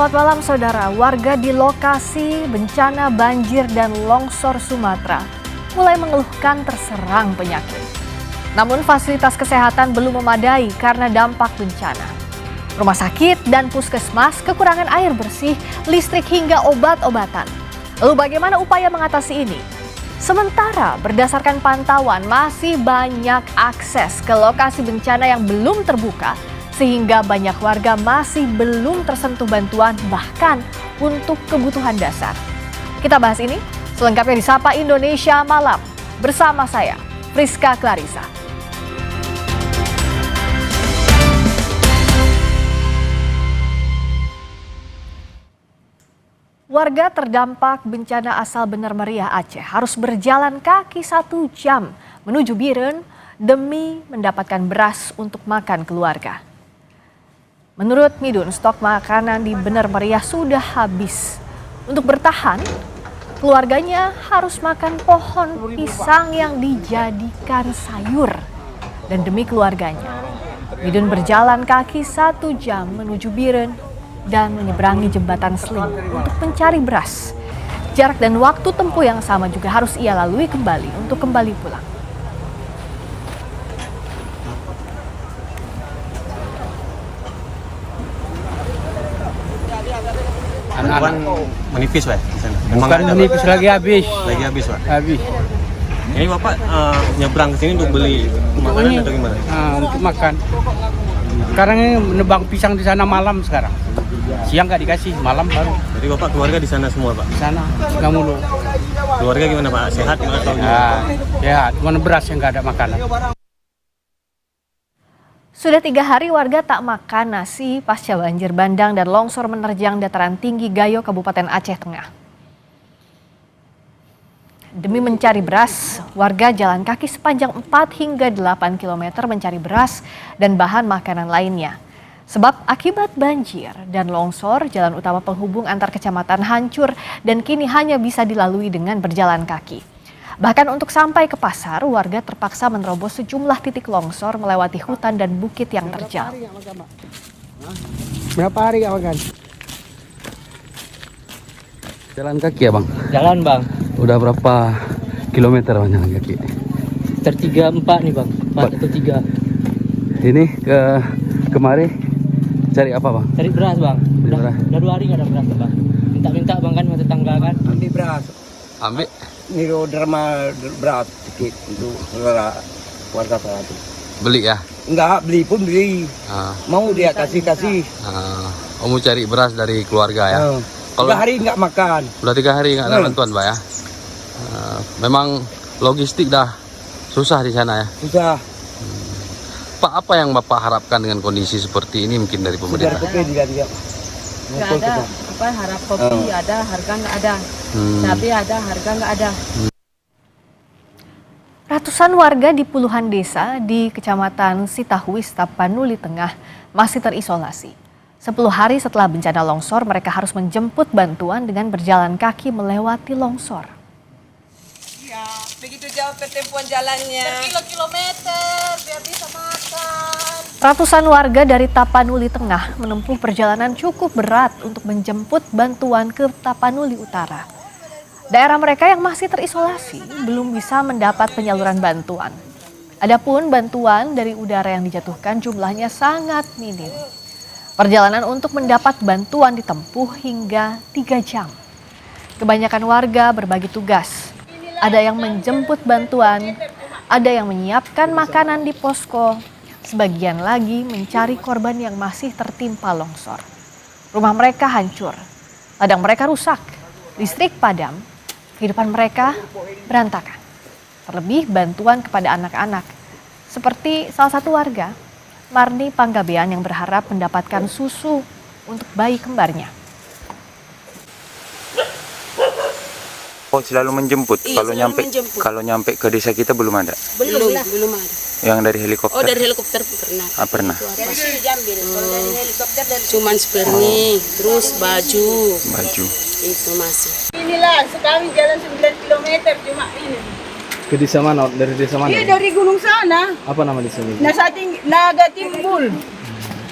Selamat malam saudara, warga di lokasi bencana banjir dan longsor Sumatera mulai mengeluhkan terserang penyakit. Namun fasilitas kesehatan belum memadai karena dampak bencana. Rumah sakit dan puskesmas kekurangan air bersih, listrik hingga obat-obatan. Lalu bagaimana upaya mengatasi ini? Sementara berdasarkan pantauan masih banyak akses ke lokasi bencana yang belum terbuka, sehingga banyak warga masih belum tersentuh bantuan bahkan untuk kebutuhan dasar. Kita bahas ini selengkapnya di Sapa Indonesia Malam bersama saya, Friska Clarissa. Warga terdampak bencana asal Bener Meriah Aceh harus berjalan kaki 1 jam menuju Biren demi mendapatkan beras untuk makan keluarga. Menurut Midun, stok makanan di Bener Meriah sudah habis. Untuk bertahan, keluarganya harus makan pohon pisang yang dijadikan sayur. Dan demi keluarganya, Midun berjalan kaki 1 jam menuju Biren dan menyeberangi jembatan Sling untuk mencari beras. Jarak dan waktu tempuh yang sama juga harus ia lalui kembali untuk kembali pulang. Anak-anak menipis, Pak, di sana. Bukan menipis, lagi habis. Lagi habis, Pak. Habis. Ini Bapak nyebrang ke sini untuk beli makanan atau gimana? Untuk makan. Sekarang ini menebang pisang di sana malam sekarang. Siang nggak dikasih, malam baru. Jadi Bapak keluarga di sana semua, Pak? Di sana, nggak mulu. Keluarga gimana, Pak? Sehat nggak atau gimana? Ya, cuma beras yang nggak ada makanan. Sudah 3 hari warga tak makan nasi pasca banjir bandang dan longsor menerjang dataran tinggi Gayo, Kabupaten Aceh Tengah. Demi mencari beras, warga jalan kaki sepanjang 4 hingga 8 km mencari beras dan bahan makanan lainnya. Sebab akibat banjir dan longsor, jalan utama penghubung antar kecamatan hancur dan kini hanya bisa dilalui dengan berjalan kaki. Bahkan untuk sampai ke pasar, warga terpaksa menerobos sejumlah titik longsor melewati hutan dan bukit yang terjal. Berapa hari nggak makan? Jalan kaki ya, Bang? Jalan, Bang. Udah berapa kilometer Bang jalan kaki? Sekitar 3-4 nih, Bang. 4 atau 3. Ini kemari cari apa, Bang? Cari beras, Bang. Beras. Udah 2 hari nggak ada beras, Bang. Minta-minta, Bang, kan sama tetangga kan. Ambil beras. Ambil. Ini derma beras sedikit untuk keluarga saya itu. Beli ya? Enggak, beli pun beli. Mau dia kasih. Kamu cari beras dari keluarga ya? Kalau 3 hari enggak makan. Udah 3 hari nggak ada bantuan, Pak ya? Memang logistik dah susah di sana ya? Susah. Pak, apa yang Bapak harapkan dengan kondisi seperti ini mungkin dari pemerintah? Nggak ada, harap kopi ada, harga nggak ada. Cabai ada, harga nggak ada. Ratusan warga di puluhan desa di Kecamatan Sitahuis, Tapanuli Tengah masih terisolasi. 10 hari setelah bencana longsor, mereka harus menjemput bantuan dengan berjalan kaki melewati longsor. Ya, begitu jauh ketempuan jalannya. Berkilo-kilometer biar bisa makan. Ratusan warga dari Tapanuli Tengah menempuh perjalanan cukup berat untuk menjemput bantuan ke Tapanuli Utara. Daerah mereka yang masih terisolasi belum bisa mendapat penyaluran bantuan. Adapun bantuan dari udara yang dijatuhkan jumlahnya sangat minim. Perjalanan untuk mendapat bantuan ditempuh hingga 3 jam. Kebanyakan warga berbagi tugas. Ada yang menjemput bantuan, ada yang menyiapkan makanan di posko, sebagian lagi mencari korban yang masih tertimpa longsor. Rumah mereka hancur, ladang mereka rusak, listrik padam, kehidupan mereka berantakan. Terlebih bantuan kepada anak-anak, seperti salah satu warga, Marni Panggabean yang berharap mendapatkan susu untuk bayi kembarnya. Selalu menjemput. Kalau nyampe ke desa kita belum ada. Belum ada. Yang dari helikopter. Oh, dari helikopter pernah. Pernah. Cuman seperni, terus baju. Itu masih. Inilah sekali jalan 9 km cuma ini. Ke desa mana? Dari desa mana? Iya, dari gunung sana. Apa nama desa ini? Naga Timbul.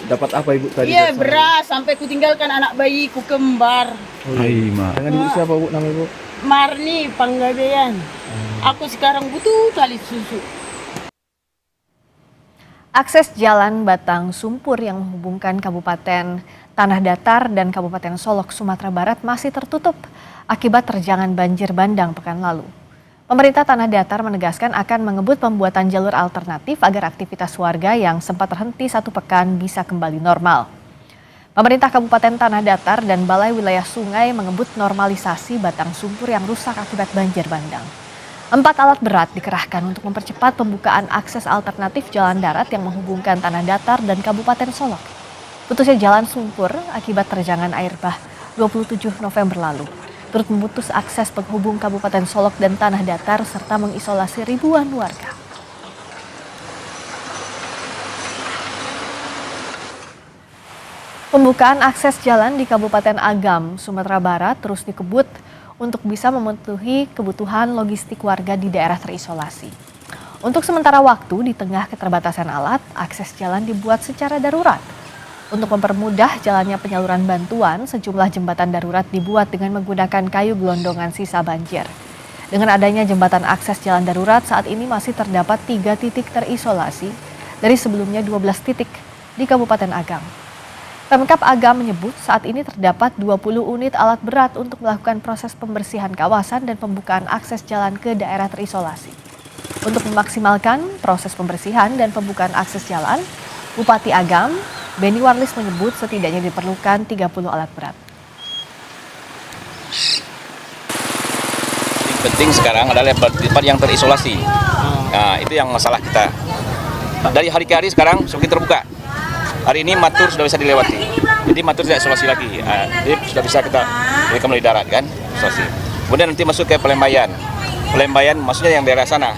dapat apa ibu tadi? Iya, beras sampai kutinggalkan anak bayiku kembar. Dengan ibu siapa bu nama ibu? Marni Panggabean. Aku sekarang butuh kali susu. Akses jalan Batang Sumpur yang menghubungkan Kabupaten Tanah Datar dan Kabupaten Solok, Sumatera Barat masih tertutup akibat terjangan banjir bandang pekan lalu. Pemerintah Tanah Datar menegaskan akan mengebut pembuatan jalur alternatif agar aktivitas warga yang sempat terhenti 1 pekan bisa kembali normal. Pemerintah Kabupaten Tanah Datar dan Balai Wilayah Sungai mengebut normalisasi Batang Sumpur yang rusak akibat banjir bandang. 4 alat berat dikerahkan untuk mempercepat pembukaan akses alternatif jalan darat yang menghubungkan Tanah Datar dan Kabupaten Solok. Putusnya jalan Sumpur akibat terjangan air bah 27 November lalu turut memutus akses penghubung Kabupaten Solok dan Tanah Datar serta mengisolasi ribuan warga. Pembukaan akses jalan di Kabupaten Agam, Sumatera Barat terus dikebut untuk bisa memenuhi kebutuhan logistik warga di daerah terisolasi. Untuk sementara waktu, di tengah keterbatasan alat, akses jalan dibuat secara darurat. Untuk mempermudah jalannya penyaluran bantuan, sejumlah jembatan darurat dibuat dengan menggunakan kayu gelondongan sisa banjir. Dengan adanya jembatan akses jalan darurat, saat ini masih terdapat 3 titik terisolasi dari sebelumnya 12 titik di Kabupaten Agam. Pemkab Agam menyebut saat ini terdapat 20 unit alat berat untuk melakukan proses pembersihan kawasan dan pembukaan akses jalan ke daerah terisolasi. Untuk memaksimalkan proses pembersihan dan pembukaan akses jalan, Bupati Agam, Beni Warlis menyebut setidaknya diperlukan 30 alat berat. Yang penting sekarang adalah tempat yang terisolasi. Nah, itu yang masalah kita. Dari hari ke hari sekarang semakin terbuka. Hari ini Matur sudah bisa dilewati. Jadi Matur tidak isolasi lagi. Jadi sudah bisa kita melalui darat kan, isolasi. Kemudian nanti masuk ke Pelembayan. Pelembayan maksudnya yang daerah sana.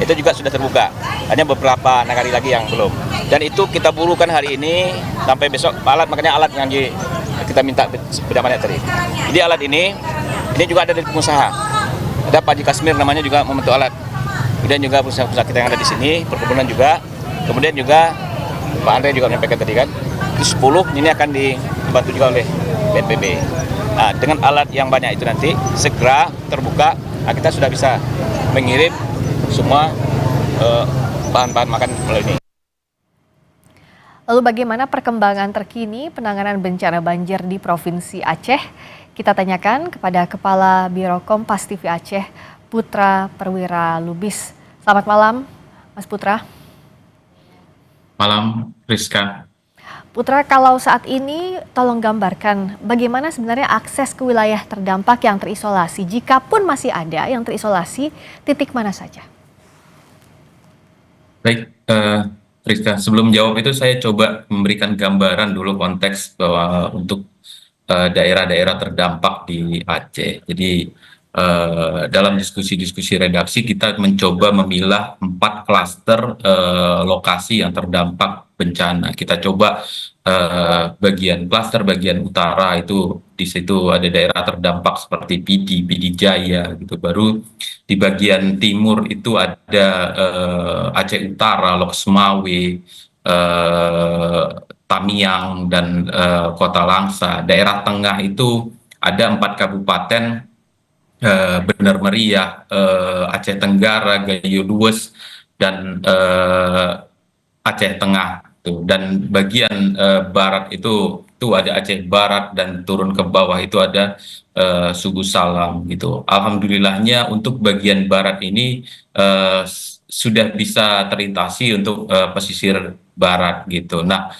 Itu juga sudah terbuka. Hanya beberapa nagari lagi yang belum. Dan itu kita burukan hari ini sampai besok alat, makanya alat yang kita minta beda banyak tadi. Jadi alat ini juga ada dari pengusaha. Ada Pak Haji Kasmir namanya juga membentuk alat. Kemudian juga pengusaha kita yang ada di sini, perkebunan juga. Kemudian juga Pak Andre juga menyampaikan tadi kan, itu 10 ini akan dibantu juga oleh BNPB. Nah, dengan alat yang banyak itu nanti segera terbuka, kita sudah bisa mengirim semua bahan-bahan makan melalui ini. Lalu bagaimana perkembangan terkini penanganan bencana banjir di Provinsi Aceh? Kita tanyakan kepada Kepala Biro Kompas TV Aceh, Putra Perwira Lubis. Selamat malam, Mas Putra. Malam, Rizka. Putra, kalau saat ini tolong gambarkan bagaimana sebenarnya akses ke wilayah terdampak yang terisolasi. Jikapun masih ada yang terisolasi, titik mana saja? Baik, Rizka, sebelum jawab itu saya coba memberikan gambaran dulu konteks bahwa untuk daerah-daerah terdampak di Aceh. Jadi dalam diskusi-diskusi redaksi kita mencoba memilah 4 klaster lokasi yang terdampak bencana. Kita coba klaster bagian utara itu di situ ada daerah terdampak seperti Pidi Jaya gitu. Baru di bagian timur itu ada Aceh Utara, Lok Semawe, Tamiang dan Kota Langsa. Daerah tengah itu ada 4 kabupaten, Bener Meriah, Aceh Tenggara, Gayo Lues, dan Aceh Tengah. Dan bagian barat itu ada Aceh Barat dan turun ke bawah itu ada Sugu Salam gitu. Alhamdulillahnya untuk bagian barat ini sudah bisa terlintasi untuk pesisir barat gitu. Nah,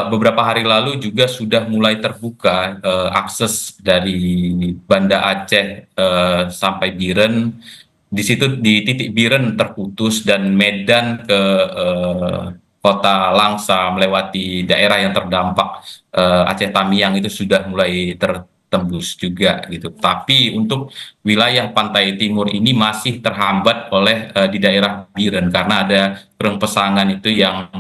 beberapa hari lalu juga sudah mulai terbuka akses dari Banda Aceh sampai Biren. Di situ di titik Biren terputus dan Medan ke Kota Langsa melewati daerah yang terdampak Aceh Tamiang itu sudah mulai tertembus juga gitu. Tapi untuk wilayah pantai timur ini masih terhambat oleh di daerah Biren karena ada kereng pesangan itu yang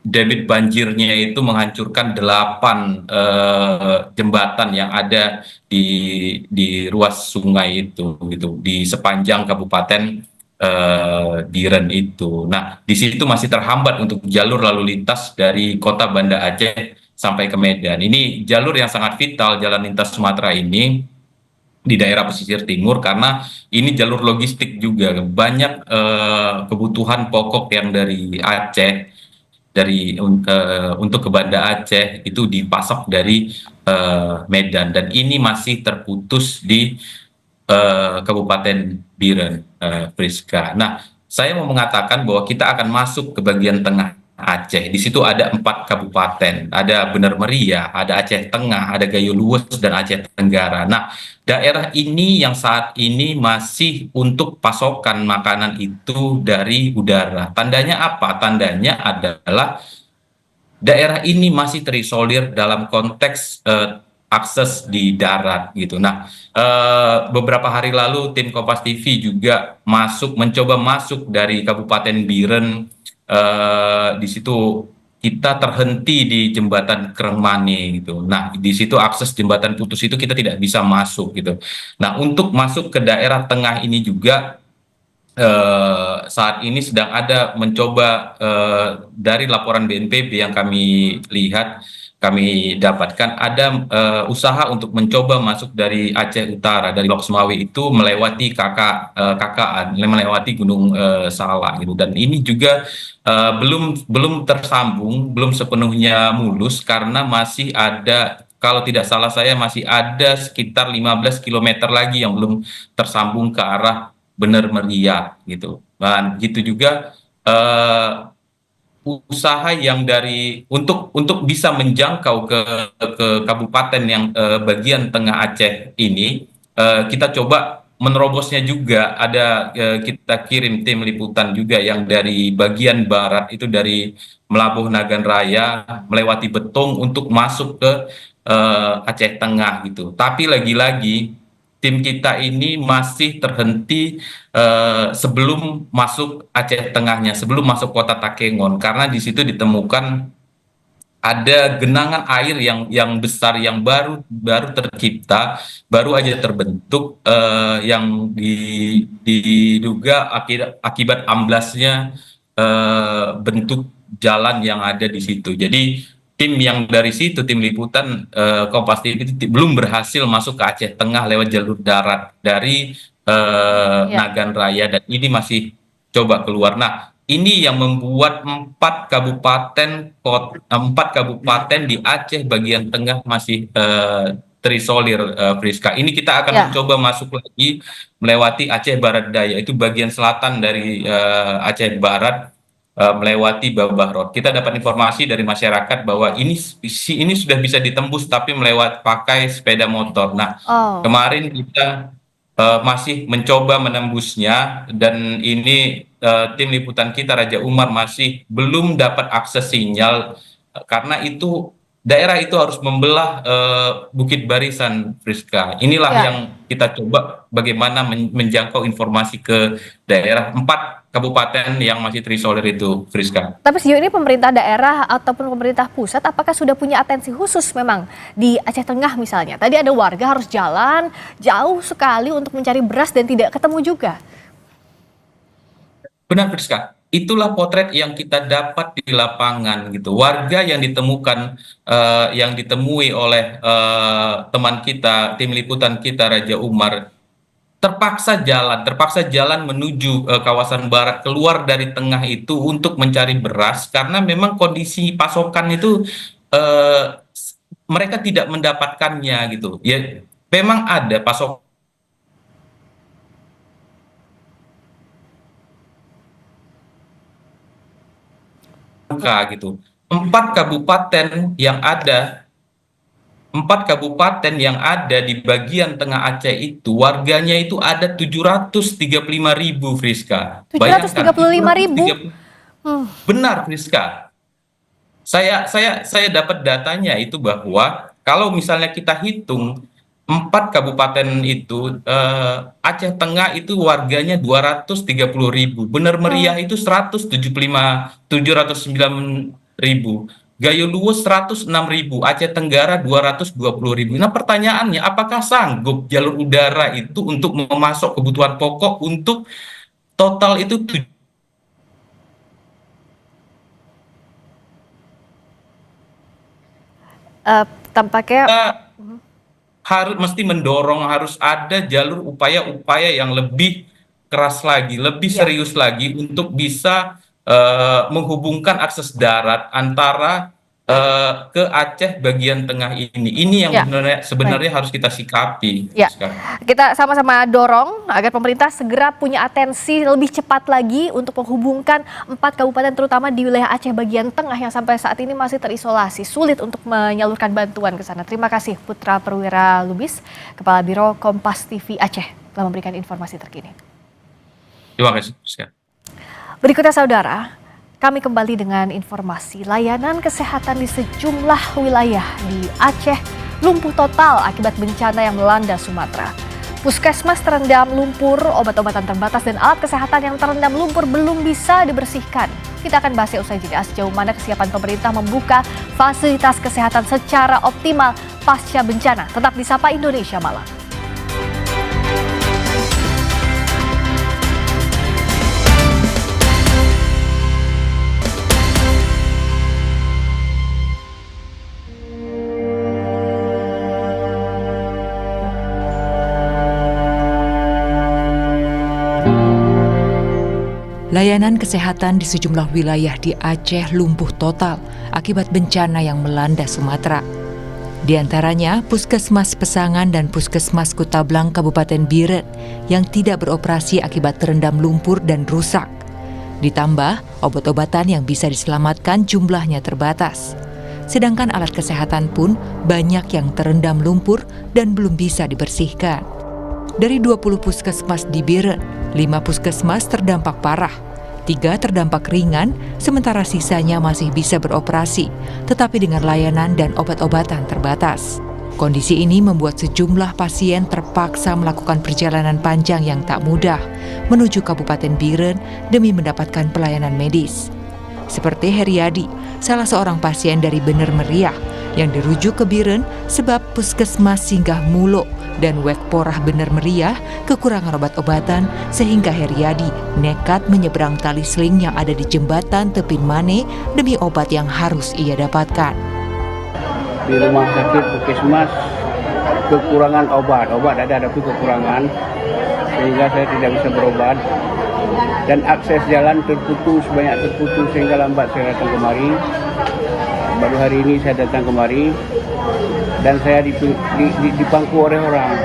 debit banjirnya itu menghancurkan 8 jembatan yang ada di ruas sungai itu gitu di sepanjang Kabupaten Biren itu. Nah, di situ masih terhambat untuk jalur lalu lintas dari kota Banda Aceh sampai ke Medan. Ini jalur yang sangat vital, jalan lintas Sumatera ini di daerah pesisir timur, karena ini jalur logistik juga. Banyak kebutuhan pokok yang dari Aceh, untuk ke Banda Aceh itu dipasok dari Medan, dan ini masih terputus di Kabupaten Biren, Priska. Nah, saya mau mengatakan bahwa kita akan masuk ke bagian tengah Aceh. Di situ ada 4 kabupaten, ada Bener Meriah, ada Aceh Tengah, ada Gayo Luwes, dan Aceh Tenggara. Nah, daerah ini yang saat ini masih untuk pasokan makanan itu dari udara. Tandanya apa? Tandanya adalah daerah ini masih terisolir dalam konteks akses di darat gitu. Nah, beberapa hari lalu tim Kompas TV juga mencoba masuk dari Kabupaten Biren. Di situ kita terhenti di jembatan Krengmane gitu. Nah, di situ akses jembatan putus itu kita tidak bisa masuk gitu. Nah, untuk masuk ke daerah tengah ini juga saat ini sedang ada mencoba, dari laporan BNPB yang kami lihat, kami dapatkan ada usaha untuk mencoba masuk dari Aceh Utara, dari Lok Sumawe itu melewati KKA, melewati Gunung Salak gitu. Dan ini juga belum tersambung, belum sepenuhnya mulus, karena masih ada, kalau tidak salah saya, masih ada sekitar 15 km lagi yang belum tersambung ke arah Bener Meriah gitu. Dan gitu juga usaha yang untuk bisa menjangkau ke kabupaten yang bagian tengah Aceh ini, kita coba menerobosnya juga. Ada kita kirim tim liputan juga yang dari bagian barat itu, dari Melabuh Nagan Raya melewati Betong untuk masuk ke Aceh Tengah gitu. Tapi lagi-lagi tim kita ini masih terhenti sebelum masuk Aceh Tengahnya, sebelum masuk kota Takengon, karena di situ ditemukan ada genangan air yang besar, yang baru tercipta, baru aja terbentuk, yang diduga akibat amblasnya bentuk jalan yang ada di situ. Jadi tim yang dari situ, tim liputan Kompas TV itu belum berhasil masuk ke Aceh Tengah lewat jalur darat dari Nagan Raya, dan ini masih coba keluar. Nah, ini yang membuat 4 kabupaten di Aceh bagian tengah masih terisolir, Priska. Ini kita akan mencoba masuk lagi melewati Aceh Barat Daya, itu bagian selatan dari Aceh Barat, melewati Babah Road. Kita dapat informasi dari masyarakat bahwa ini sudah bisa ditembus, tapi pakai sepeda motor. Nah, kemarin kita masih mencoba menembusnya, dan ini tim liputan kita Raja Umar masih belum dapat akses sinyal, karena itu daerah itu harus membelah Bukit Barisan, Priska. Inilah yang kita coba bagaimana menjangkau informasi ke daerah 4 kabupaten yang masih terisolir itu, Priska. Tapi sejauh ini pemerintah daerah ataupun pemerintah pusat apakah sudah punya atensi khusus memang di Aceh Tengah misalnya? Tadi ada warga harus jalan jauh sekali untuk mencari beras dan tidak ketemu juga. Benar, Priska. Itulah potret yang kita dapat di lapangan gitu. Warga yang ditemukan, yang ditemui oleh teman kita, tim liputan kita Raja Umar, terpaksa jalan menuju kawasan barat, keluar dari tengah itu untuk mencari beras, karena memang kondisi pasokan itu mereka tidak mendapatkannya gitu. Ya, memang ada pasokan gitu. 4 kabupaten yang ada di bagian tengah Aceh itu, warganya itu ada 735.000, Friska. 735.000? Benar, Friska. Saya dapat datanya itu, bahwa kalau misalnya kita hitung 4 kabupaten itu, Aceh Tengah itu warganya 230.000, Bener Meriah itu 709.000, Gayo Luwes 106.000, Aceh Tenggara 220.000. Nah, pertanyaannya, apakah sanggup jalur udara itu untuk memasok kebutuhan pokok untuk total itu Tampaknya harus mesti mendorong, harus ada jalur upaya-upaya yang lebih keras lagi, lebih serius lagi untuk bisa menghubungkan akses darat antara ke Aceh bagian tengah ini. Ini yang sebenarnya harus kita sikapi. Ya, kita sama-sama dorong agar pemerintah segera punya atensi lebih cepat lagi untuk menghubungkan 4 kabupaten terutama di wilayah Aceh bagian tengah yang sampai saat ini masih terisolasi, sulit untuk menyalurkan bantuan ke sana. Terima kasih Putra Perwira Lubis, Kepala Biro Kompas TV Aceh, telah memberikan informasi terkini. Terima kasih. Berikutnya saudara, kami kembali dengan informasi layanan kesehatan di sejumlah wilayah di Aceh lumpuh total akibat bencana yang melanda Sumatera. Puskesmas terendam lumpur, obat-obatan terbatas dan alat kesehatan yang terendam lumpur belum bisa dibersihkan. Kita akan bahasnya usai jeda, sejauh mana kesiapan pemerintah membuka fasilitas kesehatan secara optimal pasca bencana. Tetap di Sapa Indonesia Malam. Layanan kesehatan di sejumlah wilayah di Aceh lumpuh total akibat bencana yang melanda Sumatera. Di antaranya Puskesmas Pesangan dan Puskesmas Kutablang Kabupaten Biren yang tidak beroperasi akibat terendam lumpur dan rusak. Ditambah, obat-obatan yang bisa diselamatkan jumlahnya terbatas. Sedangkan alat kesehatan pun banyak yang terendam lumpur dan belum bisa dibersihkan. Dari 20 puskesmas di Biren, 5 puskesmas terdampak parah, 3 terdampak ringan, sementara sisanya masih bisa beroperasi, tetapi dengan layanan dan obat-obatan terbatas. Kondisi ini membuat sejumlah pasien terpaksa melakukan perjalanan panjang yang tak mudah menuju Kabupaten Biren demi mendapatkan pelayanan medis. Seperti Heriadi, salah seorang pasien dari Bener Meriah yang dirujuk ke Biren sebab Puskesmas Singgah Mulo dan Wekporah Bener Meriah kekurangan obat-obatan sehingga Heriadi nekat menyeberang tali seling yang ada di jembatan Tepin Mane demi obat yang harus ia dapatkan. Di rumah sakit Puskesmas kekurangan obat ada tapi kekurangan sehingga saya tidak bisa berobat dan akses jalan terputus sehingga lambat saya datang kemari. Baru hari ini saya datang kemari dan saya dipangku oleh orang.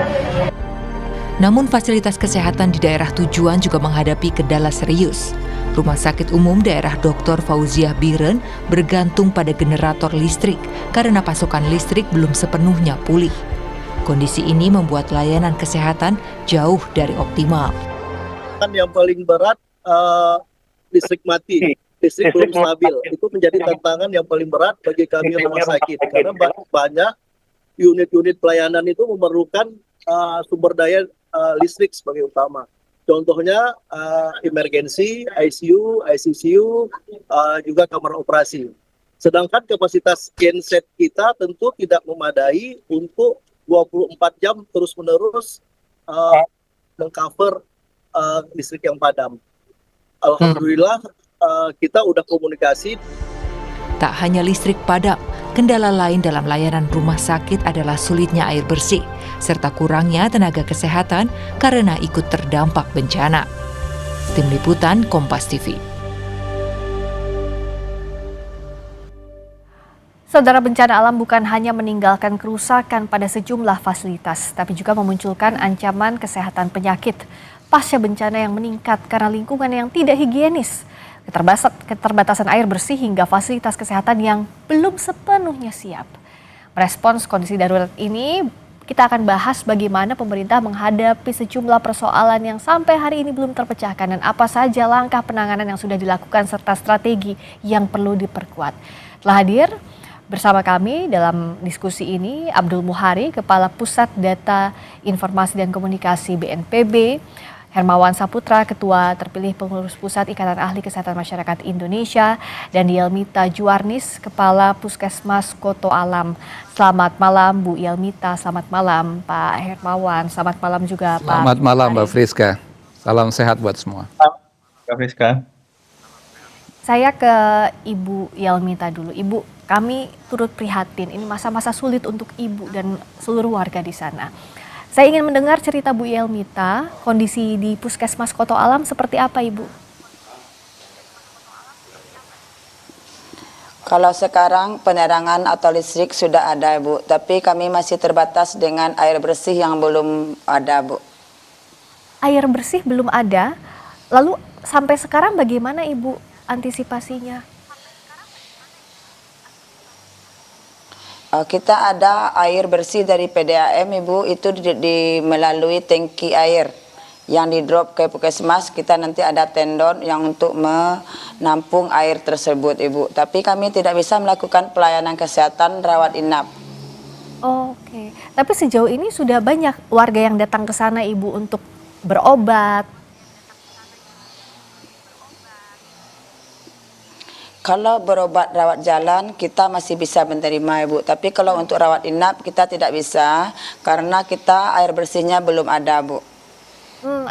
Namun fasilitas kesehatan di daerah tujuan juga menghadapi kendala serius. Rumah Sakit Umum Daerah Dr. Fauziah Biren bergantung pada generator listrik karena pasokan listrik belum sepenuhnya pulih. Kondisi ini membuat layanan kesehatan jauh dari optimal. Yang paling berat listrik mati. Listrik belum stabil, itu menjadi tantangan yang paling berat bagi kami rumah sakit karena banyak unit-unit pelayanan itu memerlukan sumber daya listrik sebagai utama. Contohnya emergency, ICU, ICCU, juga kamar operasi. Sedangkan kapasitas genset kita tentu tidak memadai untuk 24 jam terus-menerus mengcover listrik yang padam. Alhamdulillah kita udah komunikasi. Tak hanya listrik padam, kendala lain dalam layanan rumah sakit adalah sulitnya air bersih, serta kurangnya tenaga kesehatan karena ikut terdampak bencana. Tim Liputan Kompas TV. Saudara, bencana alam bukan hanya meninggalkan kerusakan pada sejumlah fasilitas, tapi juga memunculkan ancaman kesehatan penyakit. Pasca bencana yang meningkat karena lingkungan yang tidak higienis, keterbatasan air bersih hingga fasilitas kesehatan yang belum sepenuhnya siap. Merespons kondisi darurat ini, kita akan bahas bagaimana pemerintah menghadapi sejumlah persoalan yang sampai hari ini belum terpecahkan dan apa saja langkah penanganan yang sudah dilakukan serta strategi yang perlu diperkuat. Telah hadir bersama kami dalam diskusi ini Abdul Muhari, Kepala Pusat Data Informasi dan Komunikasi BNPB, Hermawan Saputra, Ketua Terpilih Pengurus Pusat Ikatan Ahli Kesehatan Masyarakat Indonesia, dan Yelmita Juwarnis, Kepala Puskesmas Koto Alam. Selamat malam Bu Yelmita, selamat malam Pak Hermawan, selamat malam juga Pak. Selamat malam Mbak Friska, salam sehat buat semua. Kak Friska. Saya ke Ibu Yelmita dulu. Ibu, kami turut prihatin. Ini masa-masa sulit untuk Ibu dan seluruh warga di sana. Saya ingin mendengar cerita Bu Yelmita, kondisi di Puskesmas Koto Alam seperti apa, Ibu? Kalau sekarang penerangan atau listrik sudah ada, Bu, tapi kami masih terbatas dengan air bersih yang belum ada, Bu. Air bersih belum ada. Lalu sampai sekarang bagaimana, Ibu, antisipasinya? Kita ada air bersih dari PDAM, Ibu, itu melalui tangki air yang di drop ke puskesmas. Kita nanti ada tendon yang untuk menampung air tersebut, Ibu. Tapi kami tidak bisa melakukan pelayanan kesehatan rawat inap. Oke, tapi sejauh ini sudah banyak warga yang datang ke sana, Ibu, untuk berobat. Kalau berobat rawat jalan kita masih bisa menerima, Ibu. Tapi kalau untuk rawat inap kita tidak bisa karena kita air bersihnya belum ada, Bu.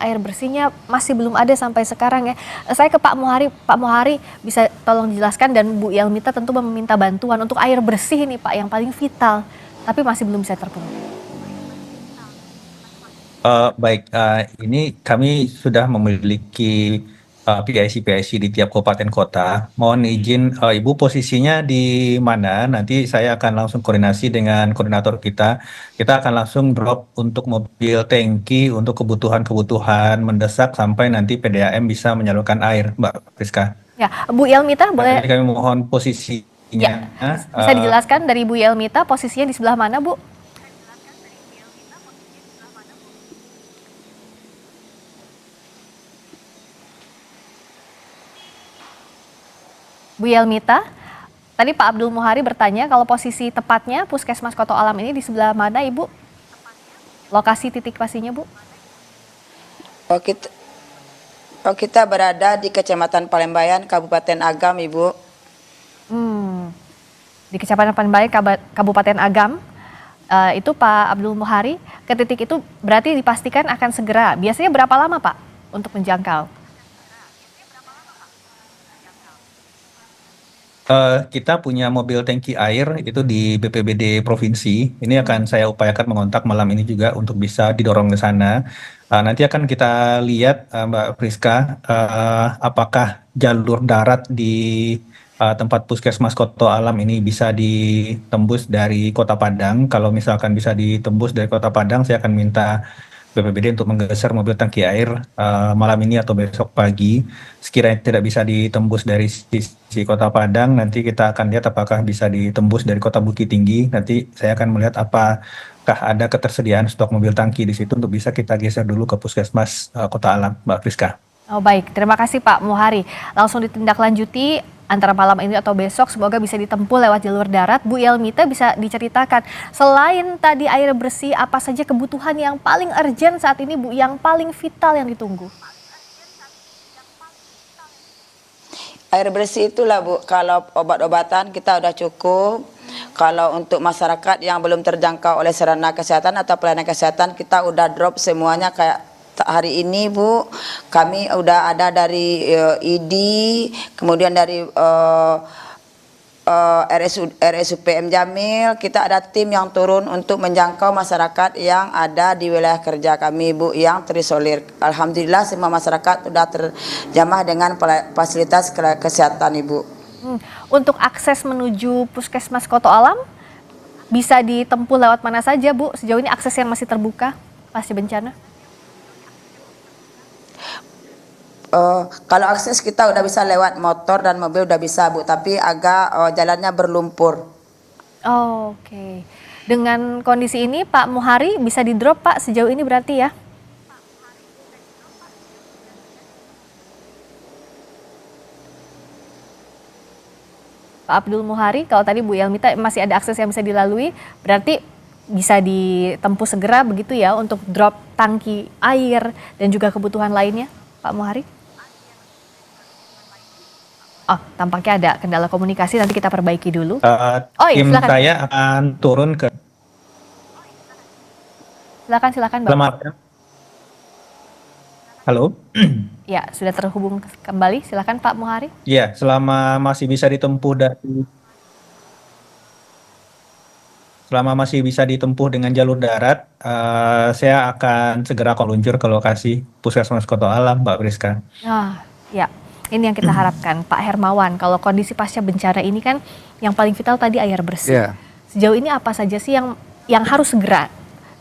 Air bersihnya masih belum ada sampai sekarang ya. Saya ke Pak Muhari. Pak Muhari bisa tolong jelaskan, dan Bu Yelmita tentu meminta bantuan untuk air bersih ini Pak yang paling vital, tapi masih belum bisa terpenuhi. Baik, ini kami sudah memiliki PIC di tiap kabupaten kota. Mohon izin, Ibu posisinya di mana? Nanti saya akan langsung koordinasi dengan koordinator kita. Kita akan langsung drop untuk mobil tangki untuk kebutuhan-kebutuhan mendesak sampai nanti PDAM bisa menyalurkan air, Mbak Friska. Ya, Bu Yelmita boleh. Jadi kami mohon posisinya. Ya, bisa dijelaskan dari Bu Yelmita posisinya di sebelah mana, Bu? Bu Yelmita, tadi Pak Abdul Muhari bertanya kalau posisi tepatnya Puskesmas Koto Alam ini di sebelah mana, Ibu? Lokasi titik pastinya, Bu? Kita berada di Kecamatan Palembayan, Kabupaten Agam, Ibu. Di Kecamatan Palembayan, Kabupaten Agam, itu Pak Abdul Muhari, ke titik itu berarti dipastikan akan segera. Biasanya berapa lama, Pak, untuk menjangkau? Kita punya mobil tangki air itu di BPBD provinsi. Ini akan saya upayakan mengontak malam ini juga untuk bisa didorong ke sana. Nanti akan kita lihat, Mbak Friska, apakah jalur darat di tempat Puskesmas Koto Alam ini bisa ditembus dari Kota Padang. Kalau misalkan bisa ditembus dari Kota Padang, saya akan minta BPBD untuk menggeser mobil tangki air malam ini atau besok pagi. Sekiranya tidak bisa ditembus dari sisi Kota Padang, nanti kita akan lihat apakah bisa ditembus dari Kota Bukit Tinggi. Nanti saya akan melihat apakah ada ketersediaan stok mobil tangki di situ untuk bisa kita geser dulu ke Puskesmas Kota Alam, Mbak Friska. Oh baik, terima kasih Pak Muhari. Langsung ditindaklanjuti antara malam ini atau besok, semoga bisa ditempuh lewat jalur darat. Bu Yelmita, bisa diceritakan selain tadi air bersih, apa saja kebutuhan yang paling urgent saat ini, Bu, yang paling vital yang ditunggu? Air bersih itulah, Bu. Kalau obat-obatan kita udah cukup. Kalau untuk masyarakat yang belum terjangkau oleh sarana kesehatan atau pelayanan kesehatan, kita udah drop semuanya. Kayak hari ini, Bu, kami udah ada dari ID, kemudian dari RSUPM Jamil. Kita ada tim yang turun untuk menjangkau masyarakat yang ada di wilayah kerja kami, Bu, yang terisolir. Alhamdulillah semua masyarakat sudah terjamah dengan fasilitas kesehatan, Ibu. Untuk akses menuju Puskesmas Koto Alam bisa ditempuh lewat mana saja, Bu? Sejauh ini akses yang masih terbuka pasca bencana? Kalau akses kita udah bisa lewat motor dan mobil udah bisa, Bu, tapi agak jalannya berlumpur. Oke. Dengan kondisi ini Pak Muhari bisa di-drop, Pak, sejauh ini berarti ya? Pak Abdul Muhari, kalau tadi Bu Yelmita masih ada akses yang bisa dilalui, berarti bisa ditempuh segera begitu ya untuk drop tangki air dan juga kebutuhan lainnya, Pak Muhari? Oh, tampaknya ada kendala komunikasi, nanti kita perbaiki dulu. Tim silakan. Saya akan turun ke... Silakan Bapak. Halo. Ya, sudah terhubung kembali. Silakan Pak Muhari. Ya, selama masih bisa ditempuh dengan jalur darat, saya akan segera meluncur ke lokasi Puskesmas Koto Alam, Mbak Priska. Nah, ya, ini yang kita harapkan, Pak Hermawan. Kalau kondisi pasca bencana ini kan yang paling vital tadi air bersih. Ya. Sejauh ini apa saja sih yang harus segera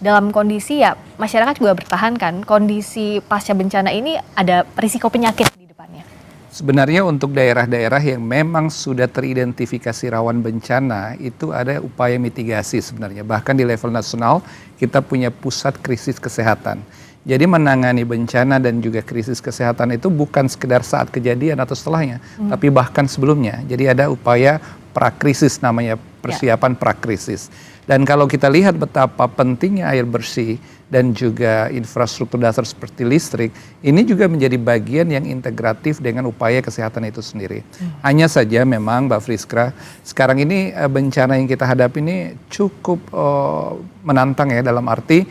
dalam kondisi ya masyarakat juga bertahan kan? Kondisi pasca bencana ini ada risiko penyakit di depannya. Sebenarnya untuk daerah-daerah yang memang sudah teridentifikasi rawan bencana itu ada upaya mitigasi sebenarnya. Bahkan di level nasional kita punya pusat krisis kesehatan. Jadi menangani bencana dan juga krisis kesehatan itu bukan sekedar saat kejadian atau setelahnya, tapi bahkan sebelumnya. Jadi ada upaya prakrisis namanya, persiapan prakrisis. Dan kalau kita lihat betapa pentingnya air bersih dan juga infrastruktur dasar seperti listrik, ini juga menjadi bagian yang integratif dengan upaya kesehatan itu sendiri. Hanya saja memang Mbak Friska, sekarang ini bencana yang kita hadapi ini cukup menantang ya, dalam arti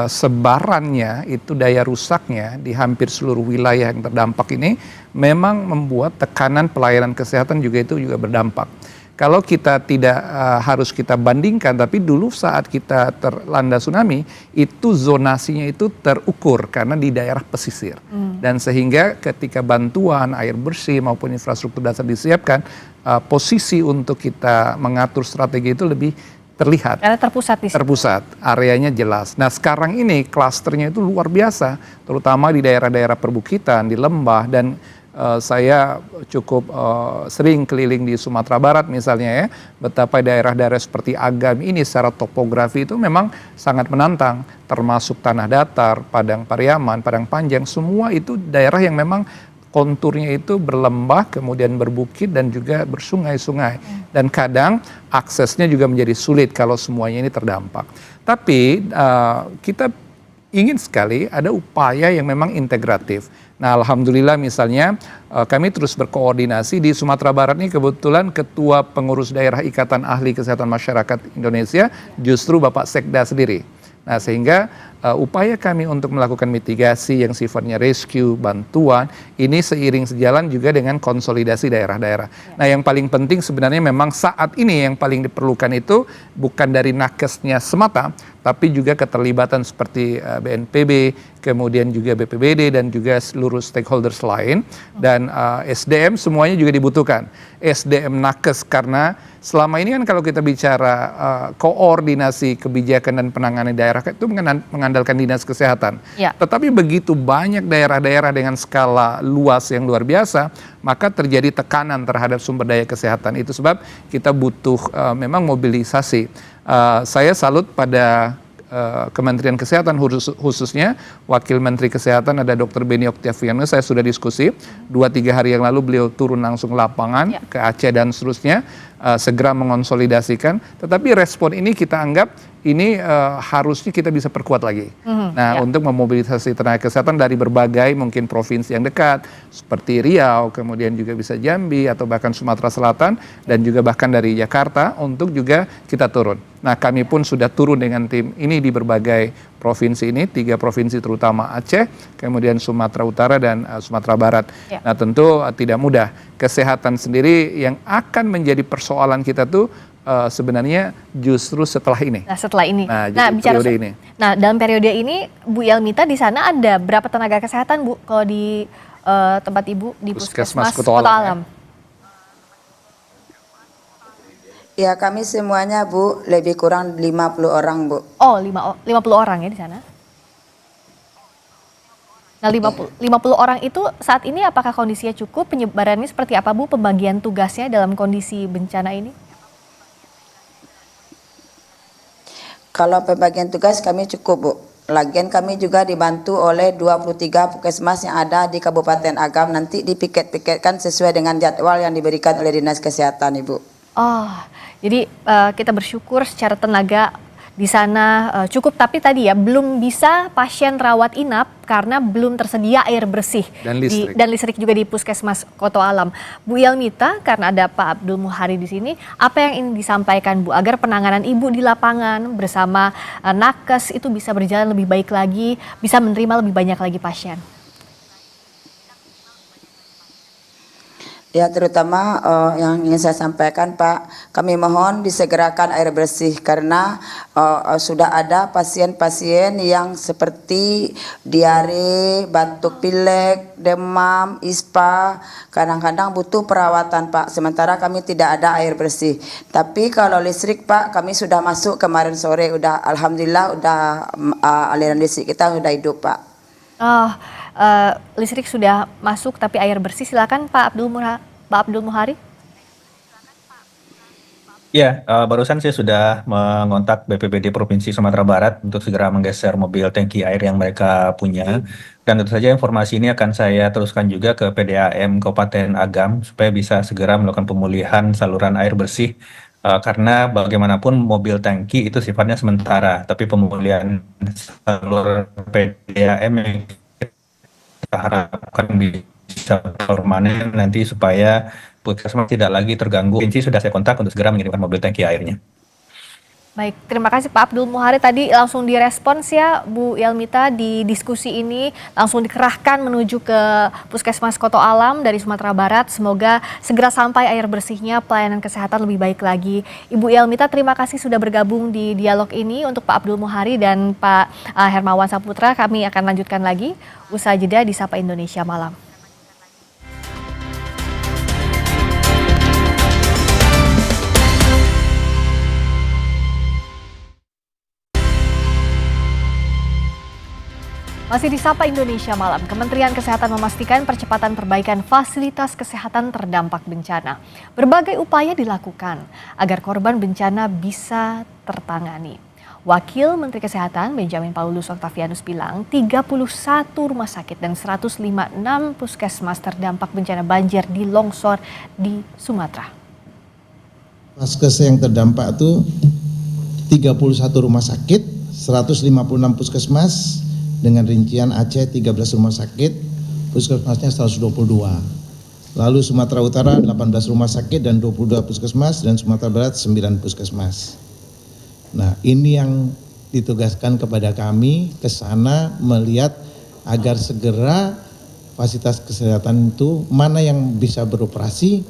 sebarannya itu daya rusaknya di hampir seluruh wilayah yang terdampak ini memang membuat tekanan pelayanan kesehatan juga berdampak. Kalau kita tidak harus kita bandingkan, tapi dulu saat kita terlanda tsunami, itu zonasinya itu terukur karena di daerah pesisir. Dan sehingga ketika bantuan air bersih maupun infrastruktur dasar disiapkan, posisi untuk kita mengatur strategi itu lebih terlihat. Karena terpusat di situ. Terpusat, areanya jelas. Nah sekarang ini klasternya itu luar biasa, terutama di daerah-daerah perbukitan, di lembah, dan saya cukup sering keliling di Sumatera Barat misalnya ya, betapa daerah-daerah seperti Agam ini secara topografi itu memang sangat menantang, termasuk tanah datar, Padang Pariaman, Padang Panjang, semua itu daerah yang memang konturnya itu berlembah, kemudian berbukit dan juga bersungai-sungai. Dan kadang aksesnya juga menjadi sulit kalau semuanya ini terdampak. Tapi kita ingin sekali ada upaya yang memang integratif. Nah alhamdulillah misalnya kami terus berkoordinasi di Sumatera Barat ini, kebetulan Ketua Pengurus Daerah Ikatan Ahli Kesehatan Masyarakat Indonesia justru Bapak Sekda sendiri. Nah sehingga upaya kami untuk melakukan mitigasi yang sifatnya rescue, bantuan, ini seiring sejalan juga dengan konsolidasi daerah-daerah. Nah yang paling penting sebenarnya memang saat ini yang paling diperlukan itu bukan dari nakesnya semata, tapi juga keterlibatan seperti BNPB, kemudian juga BPBD dan juga seluruh stakeholders lain, dan SDM semuanya juga dibutuhkan. SDM nakes, karena selama ini kan kalau kita bicara koordinasi kebijakan dan penanganan daerah itu mengandalkan dinas kesehatan. Ya. Tetapi begitu banyak daerah-daerah dengan skala luas yang luar biasa, maka terjadi tekanan terhadap sumber daya kesehatan. Itu sebab kita butuh memang mobilisasi. Saya salut pada Kementerian Kesehatan, khususnya Wakil Menteri Kesehatan ada Dr. Beni Oktavianus. Saya sudah diskusi 2-3 hari yang lalu, beliau turun langsung lapangan ke Aceh dan seterusnya, segera mengonsolidasikan. Tetapi respon ini kita anggap ini harusnya kita bisa perkuat lagi. Untuk memobilisasi tenaga kesehatan dari berbagai mungkin provinsi yang dekat seperti Riau, kemudian juga bisa Jambi atau bahkan Sumatera Selatan, dan juga bahkan dari Jakarta untuk juga kita turun. Nah kami pun sudah turun dengan tim ini di berbagai provinsi ini, 3 provinsi terutama Aceh, kemudian Sumatera Utara dan Sumatera Barat. Nah tentu tidak mudah. Kesehatan sendiri yang akan menjadi persoalan kita tuh sebenarnya justru setelah ini. Nah setelah ini. Nah bicara ini. Nah dalam periode ini Bu Yelmita di sana ada berapa tenaga kesehatan Bu kalau di tempat Ibu di Puskesmas Koto Alam? Ya kami semuanya Bu lebih kurang 50 orang Bu. Oh 50 orang ya di sana. Nah 50 orang itu saat ini apakah kondisinya cukup, penyebarannya seperti apa Bu, pembagian tugasnya dalam kondisi bencana ini? Kalau pembagian tugas kami cukup Bu. Lagian kami juga dibantu oleh 23 puskesmas yang ada di Kabupaten Agam, nanti dipiket-piketkan sesuai dengan jadwal yang diberikan oleh Dinas Kesehatan Ibu. Oh, jadi kita bersyukur secara tenaga di sana cukup, tapi tadi ya belum bisa pasien rawat inap karena belum tersedia air bersih dan listrik juga di Puskesmas Koto Alam. Bu Yelmita, karena ada Pak Abdul Muhari di sini, apa yang ingin disampaikan Bu agar penanganan Ibu di lapangan bersama nakes itu bisa berjalan lebih baik lagi, bisa menerima lebih banyak lagi pasien? Ya, terutama yang ingin saya sampaikan, Pak, kami mohon disegerakan air bersih karena sudah ada pasien-pasien yang seperti diare, batuk pilek, demam, ispa, kadang-kadang butuh perawatan, Pak. Sementara kami tidak ada air bersih. Tapi kalau listrik, Pak, kami sudah masuk kemarin sore, udah alhamdulillah udah aliran listrik kita sudah hidup, Pak. Listrik sudah masuk tapi air bersih, silakan Pak Abdul Muhari. Ya, barusan saya sudah mengontak BPBD Provinsi Sumatera Barat untuk segera menggeser mobil tangki air yang mereka punya. Dan tentu saja informasi ini akan saya teruskan juga ke PDAM Kabupaten Agam supaya bisa segera melakukan pemulihan saluran air bersih. Karena bagaimanapun mobil tangki itu sifatnya sementara, tapi pemulihan saluran PDAM yang kita harapkan bisa permanen nanti supaya puskesmas tidak lagi terganggu. Provinsi sudah saya kontak untuk segera mengirimkan mobil tangki airnya. Baik, terima kasih Pak Abdul Muhari. Tadi langsung direspons ya Bu Yelmita di diskusi ini, langsung dikerahkan menuju ke Puskesmas Koto Alam dari Sumatera Barat. Semoga segera sampai air bersihnya, pelayanan kesehatan lebih baik lagi. Ibu Yelmita, terima kasih sudah bergabung di dialog ini. Untuk Pak Abdul Muhari dan Pak Hermawan Saputra, kami akan lanjutkan lagi usai jeda di Sapa Indonesia Malam. Masih di Sapa Indonesia Malam, Kementerian Kesehatan memastikan percepatan perbaikan fasilitas kesehatan terdampak bencana. Berbagai upaya dilakukan agar korban bencana bisa tertangani. Wakil Menteri Kesehatan Benjamin Paulus Octavianus bilang 31 rumah sakit dan 156 puskesmas terdampak bencana banjir di longsor di Sumatera. Vaskes yang terdampak itu 31 rumah sakit, 156 puskesmas, dengan rincian Aceh 13 rumah sakit, puskesmasnya 122. Lalu Sumatera Utara 18 rumah sakit dan 22 puskesmas, dan Sumatera Barat 9 puskesmas. Nah, ini yang ditugaskan kepada kami ke sana melihat agar segera fasilitas kesehatan itu mana yang bisa beroperasi,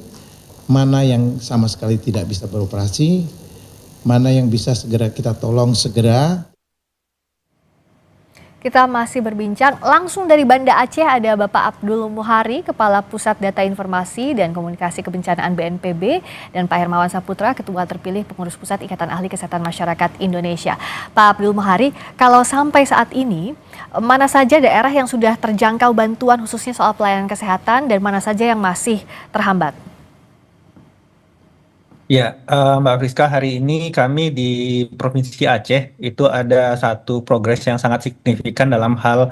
mana yang sama sekali tidak bisa beroperasi, mana yang bisa segera kita tolong segera. Kita masih berbincang langsung dari Banda Aceh, ada Bapak Abdul Muhari, Kepala Pusat Data Informasi dan Komunikasi Kebencanaan BNPB, dan Pak Hermawan Saputra, Ketua Terpilih Pengurus Pusat Ikatan Ahli Kesehatan Masyarakat Indonesia. Pak Abdul Muhari, kalau sampai saat ini, mana saja daerah yang sudah terjangkau bantuan khususnya soal pelayanan kesehatan dan mana saja yang masih terhambat? Ya, Mbak Friska, hari ini kami di Provinsi Aceh itu ada satu progres yang sangat signifikan dalam hal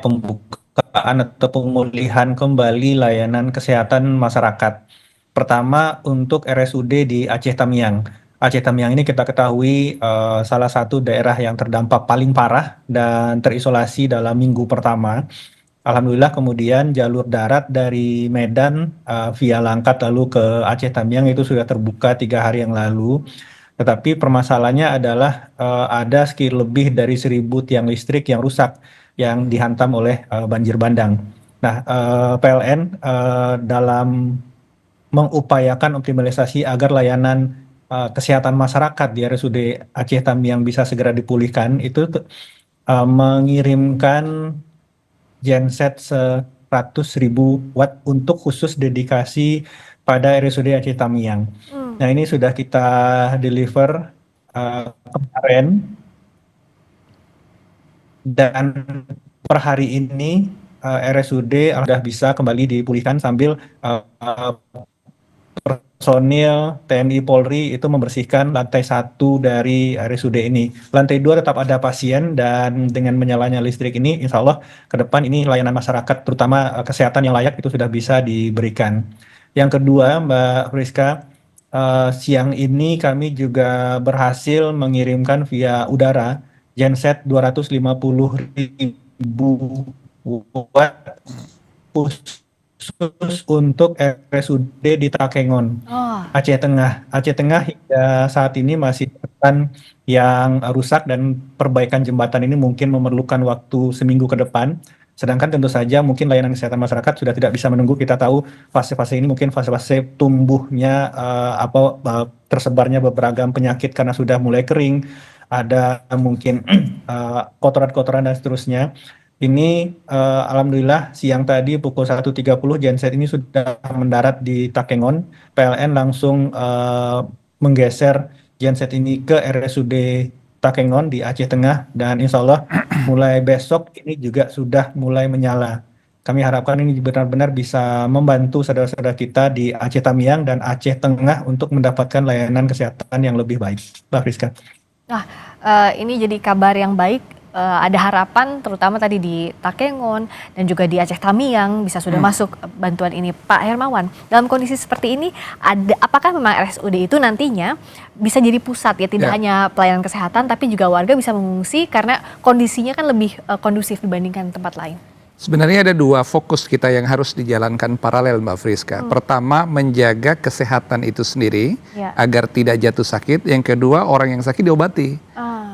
pembukaan atau pemulihan kembali layanan kesehatan masyarakat. Pertama untuk RSUD di Aceh Tamiang. Aceh Tamiang ini kita ketahui salah satu daerah yang terdampak paling parah dan terisolasi dalam minggu pertama. Alhamdulillah kemudian jalur darat dari Medan via Langkat lalu ke Aceh Tamiang itu sudah terbuka 3 hari yang lalu. Tetapi permasalahannya adalah ada sekitar lebih dari 1.000 tiang listrik yang rusak yang dihantam oleh banjir bandang. Nah, PLN dalam mengupayakan optimalisasi agar layanan kesehatan masyarakat di RSUD Aceh Tamiang bisa segera dipulihkan, itu mengirimkan genset 100.000 watt untuk khusus dedikasi pada RSUD Aceh Tamiang. Nah, ini sudah kita deliver kemarin, dan per hari ini RSUD sudah bisa kembali dipulihkan sambil personil TNI Polri itu membersihkan lantai 1 dari RSUD ini. Lantai 2 tetap ada pasien, dan dengan menyalanya listrik ini insya Allah ke depan ini layanan masyarakat terutama kesehatan yang layak itu sudah bisa diberikan. Yang kedua, Mbak Friska, siang ini kami juga berhasil mengirimkan via udara genset 250.000 watt khusus untuk RSUD di Takengon, Aceh Tengah. Aceh Tengah hingga saat ini masih jembatan yang rusak dan perbaikan jembatan ini mungkin memerlukan waktu seminggu ke depan. Sedangkan tentu saja mungkin layanan kesehatan masyarakat sudah tidak bisa menunggu. Kita tahu fase-fase ini mungkin fase-fase tumbuhnya tersebarnya beberapa penyakit karena sudah mulai kering, ada mungkin kotoran-kotoran dan seterusnya. Ini alhamdulillah siang tadi pukul 1.30 genset ini sudah mendarat di Takengon. PLN langsung menggeser genset ini ke RSUD Takengon di Aceh Tengah, dan insya Allah mulai besok ini juga sudah mulai menyala. Kami harapkan ini benar-benar bisa membantu saudara-saudara kita di Aceh Tamiang dan Aceh Tengah untuk mendapatkan layanan kesehatan yang lebih baik. Mbak Friska. Nah, ini jadi kabar yang baik. Ada harapan terutama tadi di Takengon dan juga di Aceh Tamiang bisa sudah masuk bantuan ini. Pak Hermawan, dalam kondisi seperti ini apakah memang RSUD itu nantinya bisa jadi pusat ya, tidak hanya pelayanan kesehatan tapi juga warga bisa mengungsi karena kondisinya kan lebih kondusif dibandingkan tempat lain? Sebenarnya ada dua fokus kita yang harus dijalankan paralel, Mbak Friska. Pertama, menjaga kesehatan itu sendiri agar tidak jatuh sakit. Yang kedua, orang yang sakit diobati.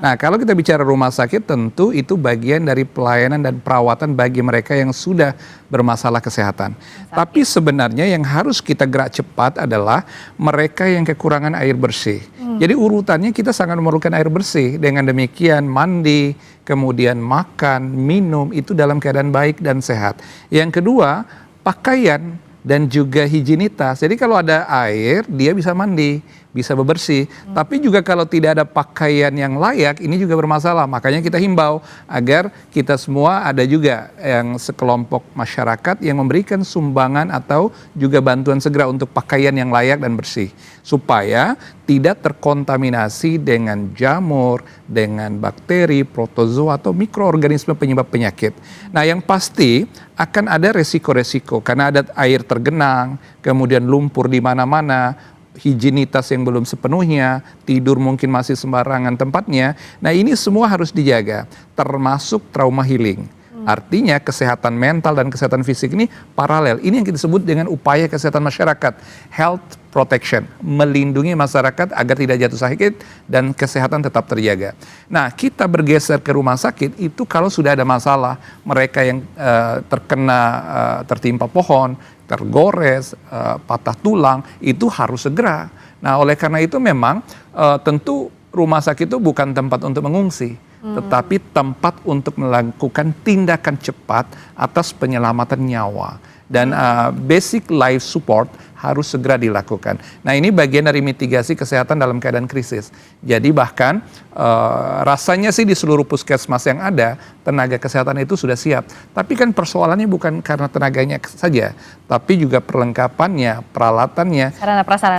Nah, kalau kita bicara rumah sakit, tentu itu bagian dari pelayanan dan perawatan bagi mereka yang sudah bermasalah kesehatan. Tapi sebenarnya yang harus kita gerak cepat adalah mereka yang kekurangan air bersih. Jadi urutannya kita sangat memerlukan air bersih. Dengan demikian mandi, kemudian makan, minum itu dalam keadaan baik dan sehat. Yang kedua, pakaian dan juga higienitas. Jadi kalau ada air, dia bisa mandi, bisa bebersih. Tapi juga kalau tidak ada pakaian yang layak, ini juga bermasalah. Makanya kita himbau agar kita semua ada juga yang sekelompok masyarakat yang memberikan sumbangan atau juga bantuan segera untuk pakaian yang layak dan bersih. Supaya tidak terkontaminasi dengan jamur, dengan bakteri, protozoa atau mikroorganisme penyebab penyakit. Nah, yang pasti akan ada resiko-resiko karena ada air tergenang, kemudian lumpur di mana-mana, higienitas yang belum sepenuhnya, tidur mungkin masih sembarangan tempatnya. Nah, ini semua harus dijaga, termasuk trauma healing. Artinya kesehatan mental dan kesehatan fisik ini paralel. Ini yang kita sebut dengan upaya kesehatan masyarakat, health protection, melindungi masyarakat agar tidak jatuh sakit dan kesehatan tetap terjaga. Nah, kita bergeser ke rumah sakit itu kalau sudah ada masalah, mereka yang tertimpa pohon, tergores, patah tulang, itu harus segera. Nah, oleh karena itu memang tentu rumah sakit itu bukan tempat untuk mengungsi, tetapi tempat untuk melakukan tindakan cepat atas penyelamatan nyawa. Dan basic life support harus segera dilakukan. Nah, ini bagian dari mitigasi kesehatan dalam keadaan krisis. Jadi bahkan rasanya sih di seluruh puskesmas yang ada, tenaga kesehatan itu sudah siap. Tapi kan persoalannya bukan karena tenaganya saja, tapi juga perlengkapannya, peralatannya,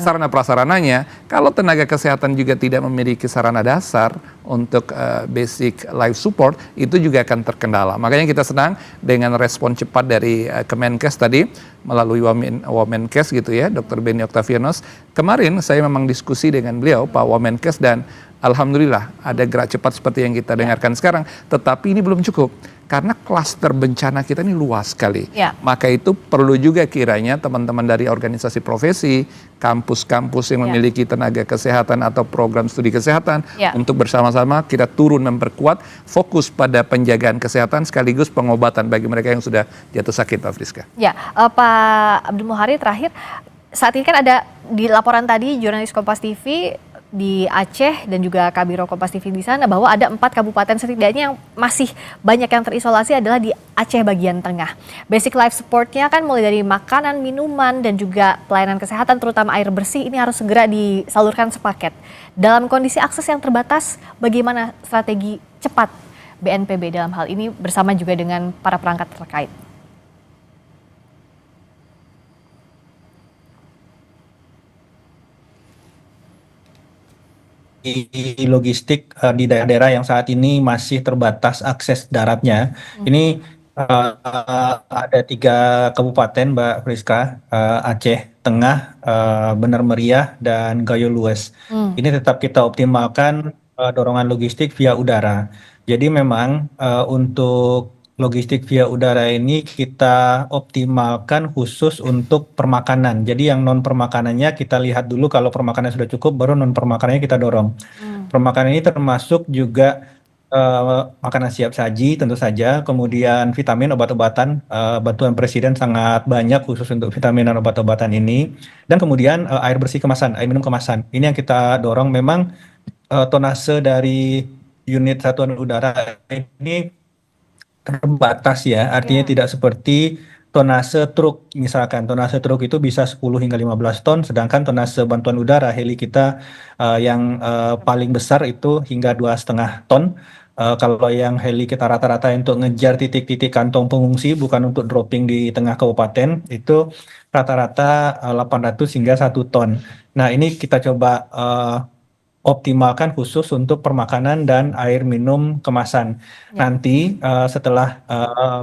sarana prasarananya. Kalau tenaga kesehatan juga tidak memiliki sarana dasar untuk basic life support, itu juga akan terkendala. Makanya kita senang dengan respon cepat dari Kemenkes tadi melalui Wamenkes gitu ya, Dr. Beni Octavianus. Kemarin saya memang diskusi dengan beliau, Pak Wamenkes, dan alhamdulillah ada gerak cepat seperti yang kita dengarkan sekarang. Tetapi ini belum cukup karena klaster bencana kita ini luas sekali. Maka itu perlu juga kiranya teman-teman dari organisasi profesi, kampus-kampus yang memiliki tenaga kesehatan atau program studi kesehatan untuk bersama-sama kita turun memperkuat, fokus pada penjagaan kesehatan sekaligus pengobatan bagi mereka yang sudah jatuh sakit, Pak Friska. Ya, Pak Abdul Muhari, terakhir, saat ini kan ada di laporan tadi jurnalis Kompas TV di Aceh dan juga Kabiro Kompas TV di sana bahwa ada 4 kabupaten setidaknya yang masih banyak yang terisolasi adalah di Aceh bagian tengah. Basic life supportnya kan mulai dari makanan, minuman, dan juga pelayanan kesehatan terutama air bersih ini harus segera disalurkan sepaket. Dalam kondisi akses yang terbatas, bagaimana strategi cepat BNPB dalam hal ini bersama juga dengan para perangkat terkait? Di logistik di daerah-daerah yang saat ini masih terbatas akses daratnya. Ini ada 3 kabupaten, Mbak Friska, Aceh Tengah, Benar Meriah, dan Gayo Lues. Ini tetap kita optimalkan dorongan logistik via udara. Jadi memang untuk logistik via udara ini kita optimalkan khusus untuk permakanan. Jadi yang non permakanannya kita lihat dulu, kalau permakanan sudah cukup baru non permakanannya kita dorong. Permakanan ini termasuk juga makanan siap saji tentu saja, kemudian vitamin, obat-obatan, bantuan Presiden sangat banyak khusus untuk vitamin dan obat-obatan ini, dan kemudian air bersih kemasan, air minum kemasan. Ini yang kita dorong. Memang tonase dari unit satuan udara ini terbatas ya, artinya tidak seperti tonase truk. Misalkan tonase truk itu bisa 10 hingga 15 ton, sedangkan tonase bantuan udara heli kita yang paling besar itu hingga 2,5 ton. Kalau yang heli kita rata-rata untuk ngejar titik-titik kantong pengungsi, bukan untuk dropping di tengah kabupaten, itu rata-rata 800 hingga 1 ton. Nah, ini kita coba optimalkan khusus untuk permakanan dan air minum kemasan. Nanti setelah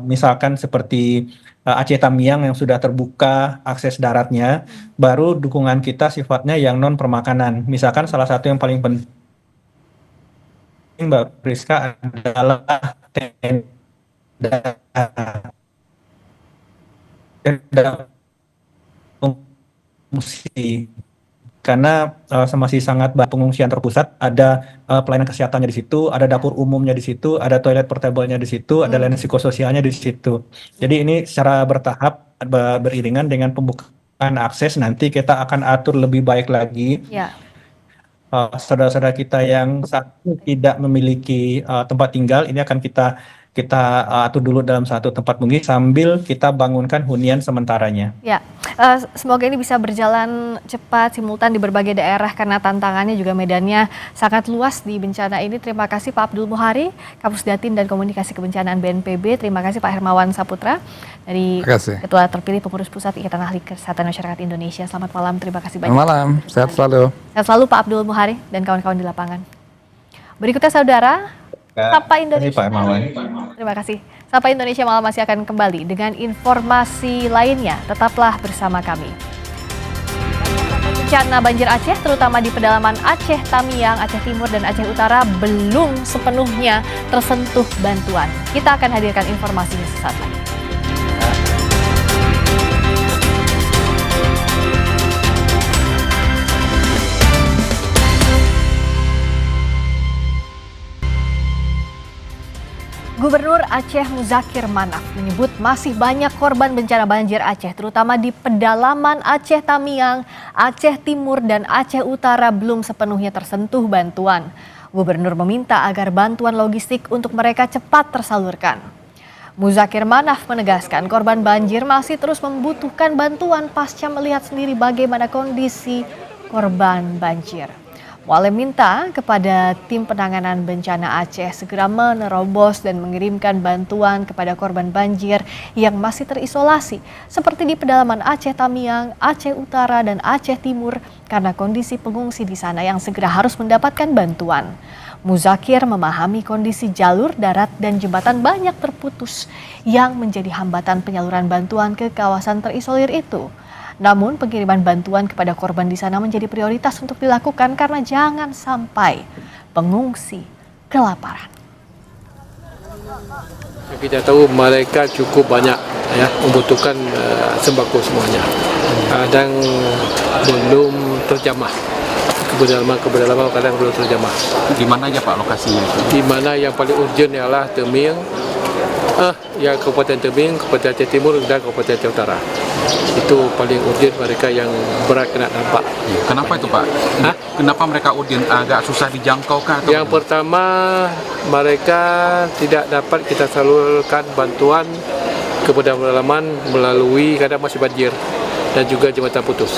misalkan seperti Aceh Tamiang yang sudah terbuka akses daratnya, baru dukungan kita sifatnya yang non permakanan. Misalkan salah satu yang paling penting Mbak Priska adalah tenda pengungsi, karena masih sangat banyak pengungsian terpusat. Ada pelayanan kesehatannya di situ, ada dapur umumnya di situ, ada toilet portable-nya di situ, ada layanan psikososialnya di situ. Jadi ini secara bertahap beriringan dengan pembukaan akses. Nanti kita akan atur lebih baik lagi. Saudara-saudara kita yang saat ini tidak memiliki tempat tinggal, ini akan kita atur dulu dalam satu tempat pengungsi sambil kita bangunkan hunian sementaranya. Ya, semoga ini bisa berjalan cepat, simultan di berbagai daerah karena tantangannya juga medannya sangat luas di bencana ini. Terima kasih Pak Abdul Muhari, Kapus Datin dan Komunikasi Kebencanaan BNPB. Terima kasih Pak Hermawan Saputra dari Ketua Terpilih Pengurus Pusat Ikatan Ahli Kesehatan Masyarakat Indonesia. Selamat malam, terima kasih banyak. Selamat malam, sehat selalu. Sehat selalu Pak Abdul Muhari dan kawan-kawan di lapangan. Berikutnya saudara, Sapa Indonesia. Terima kasih. Sapa Indonesia malam masih akan kembali dengan informasi lainnya. Tetaplah bersama kami. Bencana banjir Aceh, terutama di pedalaman Aceh Tamiang, Aceh Timur, dan Aceh Utara belum sepenuhnya tersentuh bantuan. Kita akan hadirkan informasinya sesaat lagi. Gubernur Aceh Muzakir Manaf menyebut masih banyak korban bencana banjir Aceh, terutama di pedalaman Aceh Tamiang, Aceh Timur, dan Aceh Utara belum sepenuhnya tersentuh bantuan. Gubernur meminta agar bantuan logistik untuk mereka cepat tersalurkan. Muzakir Manaf menegaskan korban banjir masih terus membutuhkan bantuan pasca melihat sendiri bagaimana kondisi korban banjir. Mualim minta kepada tim penanganan bencana Aceh segera menerobos dan mengirimkan bantuan kepada korban banjir yang masih terisolasi seperti di pedalaman Aceh Tamiang, Aceh Utara, dan Aceh Timur karena kondisi pengungsi di sana yang segera harus mendapatkan bantuan. Muzakir memahami kondisi jalur darat dan jembatan banyak terputus yang menjadi hambatan penyaluran bantuan ke kawasan terisolir itu. Namun pengiriman bantuan kepada korban di sana menjadi prioritas untuk dilakukan karena jangan sampai pengungsi kelaparan. Kita tahu mereka cukup banyak ya membutuhkan sembako semuanya dan belum terjamah. Kedalaman kadang belum terjamah. Di mana aja Pak lokasinya? Di mana yang paling urgent ialah Tamiang, ya Kabupaten Tamiang, Kabupaten Aceh Timur, dan Kabupaten Aceh Utara. Itu paling urgent mereka yang berat kena dampak. Kenapa itu Pak? Kenapa mereka urgent, agak susah dijangkau kah? Yang pertama, mereka tidak dapat kita salurkan bantuan ke pedalaman melalui kadang masih banjir dan juga jembatan putus.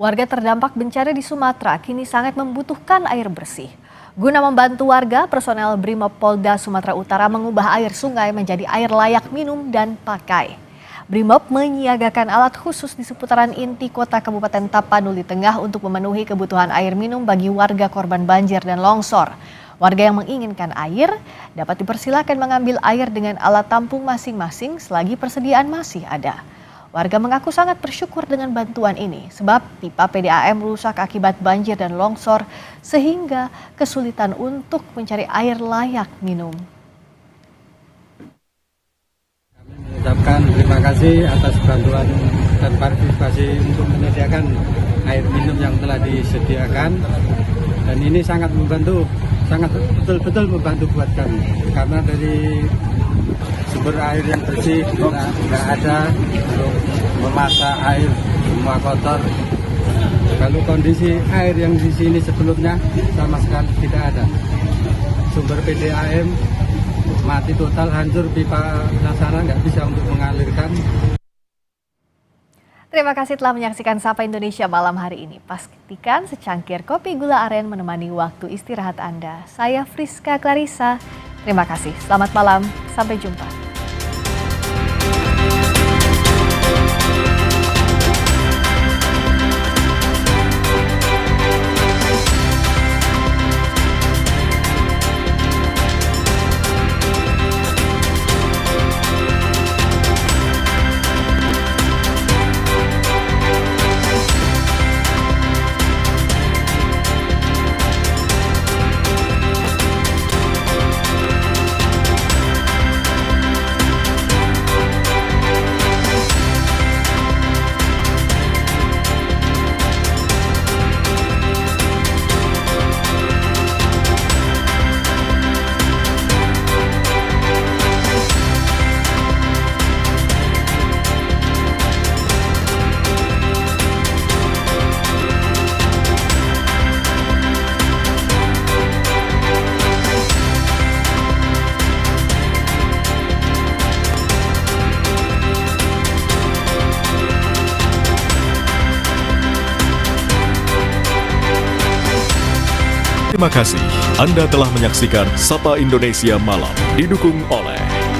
Warga terdampak bencana di Sumatera kini sangat membutuhkan air bersih. Guna membantu warga, personel Brimob Polda Sumatera Utara mengubah air sungai menjadi air layak minum dan pakai. Brimob menyiagakan alat khusus di seputaran inti kota Kabupaten Tapanuli Tengah untuk memenuhi kebutuhan air minum bagi warga korban banjir dan longsor. Warga yang menginginkan air dapat dipersilakan mengambil air dengan alat tampung masing-masing selagi persediaan masih ada. Warga mengaku sangat bersyukur dengan bantuan ini sebab pipa PDAM rusak akibat banjir dan longsor sehingga kesulitan untuk mencari air layak minum. Kami mengucapkan terima kasih atas bantuan dan partisipasi untuk menyediakan air minum yang telah disediakan dan ini sangat membantu sangat betul-betul membantu buat kami. Karena dari sumber air yang bersih nggak ada, untuk memasak air semua kotor. Kalau kondisi air yang di sini sebelumnya sama sekali tidak ada. Sumber PDAM mati total, hancur, pipa nasara nggak bisa untuk mengalirkan. Terima kasih telah menyaksikan Sapa Indonesia malam hari ini. Pastikan secangkir kopi gula aren menemani waktu istirahat Anda. Saya Friska Clarissa. Terima kasih. Selamat malam. Sampai jumpa. Terima kasih Anda telah menyaksikan Sapa Indonesia Malam, didukung oleh